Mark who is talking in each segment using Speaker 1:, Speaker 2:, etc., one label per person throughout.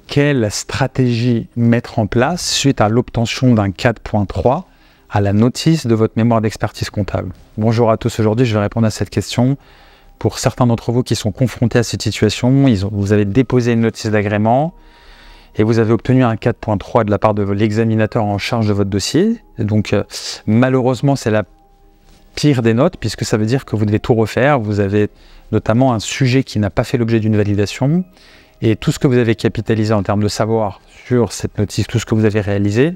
Speaker 1: quelle stratégie mettre en place suite à l'obtention d'un 4.3 à la notice de votre mémoire d'expertise comptable. Bonjour à tous, aujourd'hui je vais répondre à cette question. Pour certains d'entre vous qui sont confrontés à cette situation, vous avez déposé une notice d'agrément et vous avez obtenu un 4.3 de la part de l'examinateur en charge de votre dossier. Donc malheureusement c'est la pire des notes puisque ça veut dire que vous devez tout refaire. Vous avez notamment un sujet qui n'a pas fait l'objet d'une validation et tout ce que vous avez capitalisé en termes de savoir sur cette notice, tout ce que vous avez réalisé,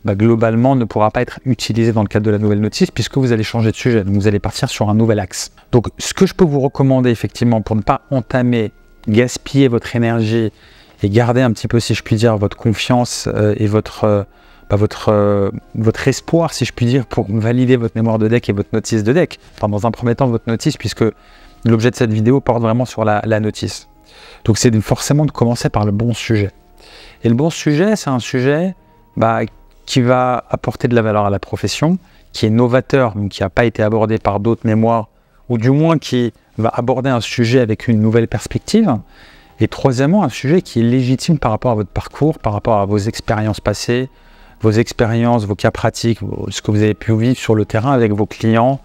Speaker 1: globalement ne pourra pas être utilisé dans le cadre de la nouvelle notice puisque vous allez changer de sujet, donc vous allez partir sur un nouvel axe. Donc ce que je peux vous recommander effectivement pour ne pas entamer, gaspiller votre énergie et garder un petit peu, si je puis dire, votre confiance et votre espoir, si je puis dire, pour valider votre mémoire de DEC et votre notice de DEC. Enfin, dans un premier temps, votre notice, puisque l'objet de cette vidéo porte vraiment sur la notice. Donc c'est forcément de commencer par le bon sujet. Et le bon sujet, c'est un sujet qui va apporter de la valeur à la profession, qui est novateur, donc qui n'a pas été abordé par d'autres mémoires, ou du moins qui va aborder un sujet avec une nouvelle perspective. Et troisièmement, un sujet qui est légitime par rapport à votre parcours, par rapport à vos expériences passées, vos expériences, vos cas pratiques, ce que vous avez pu vivre sur le terrain avec vos clients,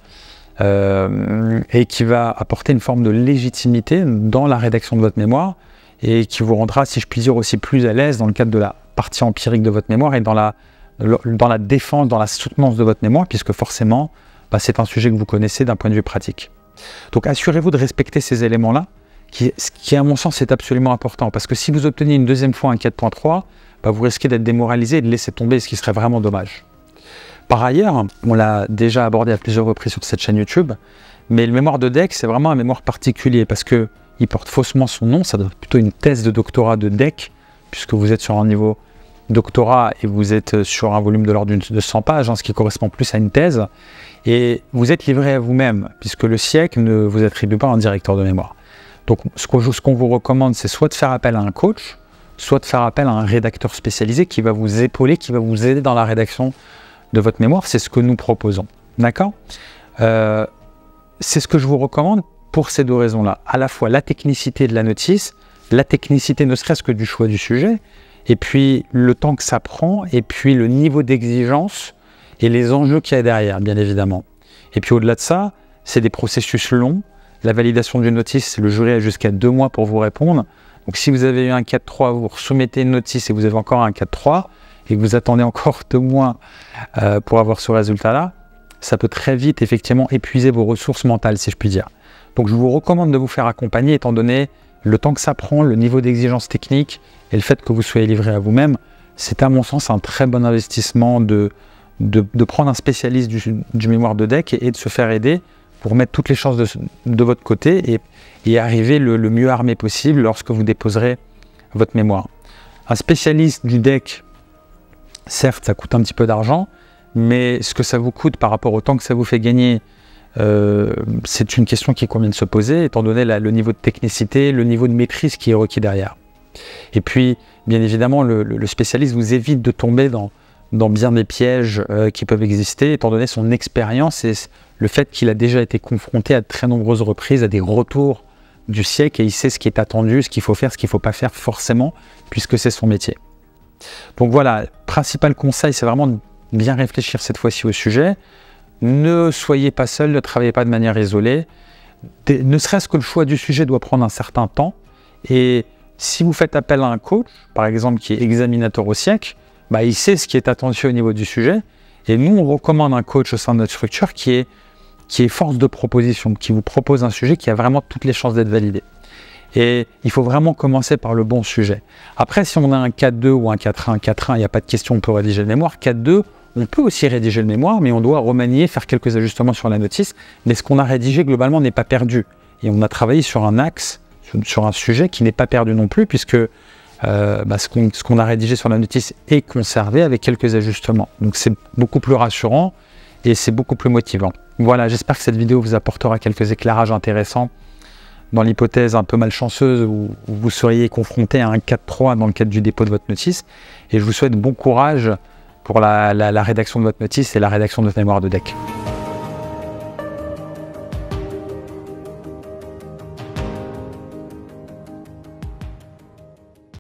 Speaker 1: et qui va apporter une forme de légitimité dans la rédaction de votre mémoire et qui vous rendra, si je puis dire, aussi plus à l'aise dans le cadre de la partie empirique de votre mémoire et dans la défense, dans la soutenance de votre mémoire, puisque forcément, c'est un sujet que vous connaissez d'un point de vue pratique. Donc assurez-vous de respecter ces éléments-là, ce qui à mon sens est absolument important, parce que si vous obtenez une deuxième fois un 4.3, vous risquez d'être démoralisé et de laisser tomber, ce qui serait vraiment dommage. Par ailleurs, on l'a déjà abordé à plusieurs reprises sur cette chaîne YouTube, mais le mémoire de DEC, c'est vraiment un mémoire particulier, parce qu'il porte faussement son nom, ça doit être plutôt une thèse de doctorat de DEC, puisque vous êtes sur un niveau doctorat et vous êtes sur un volume de l'ordre de 100 pages, ce qui correspond plus à une thèse, et vous êtes livré à vous-même, puisque le SIEC ne vous attribue pas un directeur de mémoire. Donc ce qu'on vous recommande, c'est soit de faire appel à un coach, soit de faire appel à un rédacteur spécialisé qui va vous épauler, qui va vous aider dans la rédaction de votre mémoire. C'est ce que nous proposons. D'accord ? C'est ce que je vous recommande pour ces deux raisons-là. À la fois la technicité de la notice, la technicité ne serait-ce que du choix du sujet, et puis le temps que ça prend, et puis le niveau d'exigence et les enjeux qu'il y a derrière, bien évidemment. Et puis au-delà de ça, c'est des processus longs. La validation d'une notice, le jury a jusqu'à 2 mois pour vous répondre. Donc si vous avez eu un 4.3, vous soumettez une notice et vous avez encore un 4.3, et que vous attendez encore 2 mois pour avoir ce résultat-là, ça peut très vite effectivement épuiser vos ressources mentales, si je puis dire. Donc je vous recommande de vous faire accompagner, étant donné le temps que ça prend, le niveau d'exigence technique et le fait que vous soyez livré à vous-même. C'est à mon sens un très bon investissement de prendre un spécialiste du mémoire de DEC et de se faire aider pour mettre toutes les chances de votre côté et arriver le mieux armé possible lorsque vous déposerez votre mémoire. Un spécialiste du DEC, certes, ça coûte un petit peu d'argent, mais ce que ça vous coûte par rapport au temps que ça vous fait gagner, c'est une question qui convient de se poser, étant donné le niveau de technicité, le niveau de maîtrise qui est requis derrière. Et puis, bien évidemment, le spécialiste vous évite de tomber dans bien des pièges qui peuvent exister, étant donné son expérience et le fait qu'il a déjà été confronté à de très nombreuses reprises à des retours du SIEC et il sait ce qui est attendu, ce qu'il faut faire, ce qu'il ne faut pas faire forcément, puisque c'est son métier. Donc voilà, principal conseil, c'est vraiment de bien réfléchir cette fois-ci au sujet. Ne soyez pas seul, ne travaillez pas de manière isolée. Ne serait-ce que le choix du sujet doit prendre un certain temps. Et si vous faites appel à un coach, par exemple, qui est examinateur au SIEC, il sait ce qui est attendu au niveau du sujet. Et nous, on recommande un coach au sein de notre structure qui est force de proposition, qui vous propose un sujet qui a vraiment toutes les chances d'être validé. Et il faut vraiment commencer par le bon sujet. Après, si on a un 4.2 ou un 4.1, 4.1, il n'y a pas de question, on peut rédiger le mémoire. 4.2, on peut aussi rédiger le mémoire, mais on doit remanier, faire quelques ajustements sur la notice. Mais ce qu'on a rédigé, globalement, n'est pas perdu. Et on a travaillé sur un axe, sur un sujet qui n'est pas perdu non plus, puisque ce qu'on a rédigé sur la notice est conservé avec quelques ajustements. Donc c'est beaucoup plus rassurant et c'est beaucoup plus motivant. Voilà, j'espère que cette vidéo vous apportera quelques éclairages intéressants dans l'hypothèse un peu malchanceuse où vous seriez confronté à un 4.3 dans le cadre du dépôt de votre notice. Et je vous souhaite bon courage pour la rédaction de votre notice et la rédaction de votre mémoire de DEC.